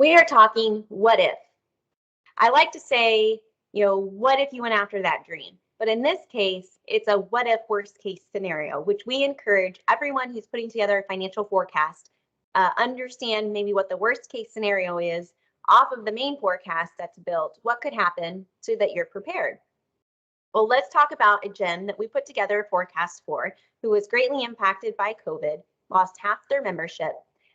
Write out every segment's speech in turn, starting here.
We are talking what if. I like to say, what if you went after that dream? But in this case, it's a what if worst case scenario, which we encourage everyone who's putting together a financial forecast understand maybe what the worst case scenario is off of the main forecast that's built. What could happen so that you're prepared? Well, let's talk about a gym that we put together a forecast for who was greatly impacted by COVID, lost half their membership,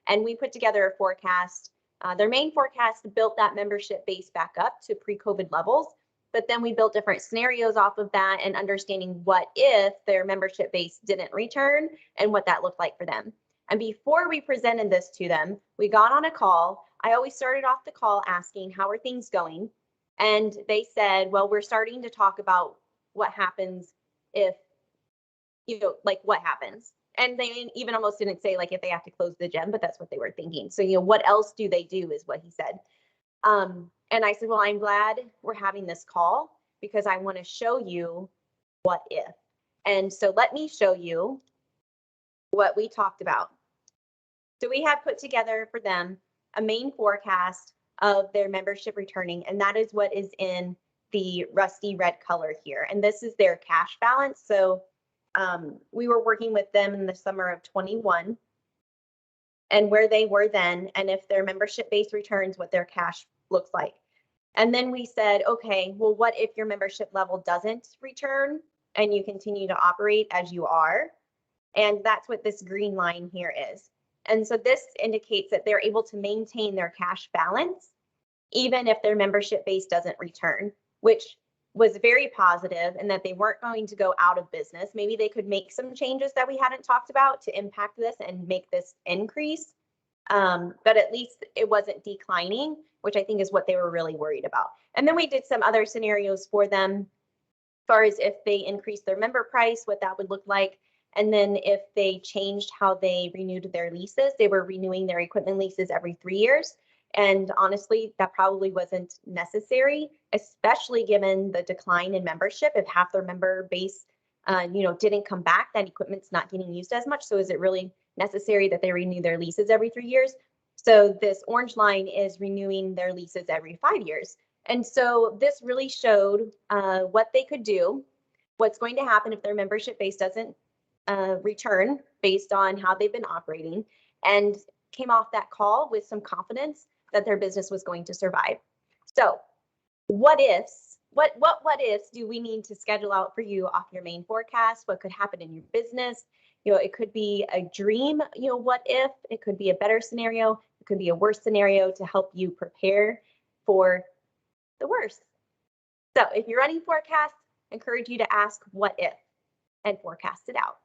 and we put together a forecast. Their main forecast built that membership base back up to pre-COVID levels, but then we built different scenarios off of that and understanding what if their membership base didn't return and what that looked like for them. And before we presented this to them, we got on a call. I always started off the call asking, how are things going? And they said, well, we're starting to talk about what happens if, like what happens. And they even almost didn't say like if they have to close the gym, but that's what they were thinking. So, what else do they do is what he said. And I said, well, I'm glad we're having this call because I want to show you what if. And so let me show you what we talked about. So we had put together for them a main forecast of their membership returning, and that is what is in the rusty red color here. And this is their cash balance. So we were working with them in the summer of 21 and where they were then, and if their membership base returns, what their cash looks like. And then we said, okay, well, what if your membership level doesn't return and you continue to operate as you are? And that's what this green line here is. And so this indicates that they're able to maintain their cash balance even if their membership base doesn't return, which was very positive, and that they weren't going to go out of business. Maybe they could make some changes that we hadn't talked about to impact this and make this increase. But at least it wasn't declining, which I think is what they were really worried about. And then we did some other scenarios for them as far as if they increased their member price, what that would look like. And then if they changed how they renewed their leases, they were renewing their equipment leases every 3 years. And honestly, that probably wasn't necessary, especially given the decline in membership. If half their member base, didn't come back, that equipment's not getting used as much. So is it really necessary that they renew their leases every 3 years? So this orange line is renewing their leases every 5 years. And so this really showed what they could do, what's going to happen if their membership base doesn't return based on how they've been operating, and came off that call with some confidence that their business was going to survive. So what ifs, what ifs do we need to schedule out for you off your main forecast? What could happen in your business? It could be a dream, what if, it could be a better scenario, it could be a worse scenario to help you prepare for the worst. So if you're running forecasts, I encourage you to ask what if and forecast it out.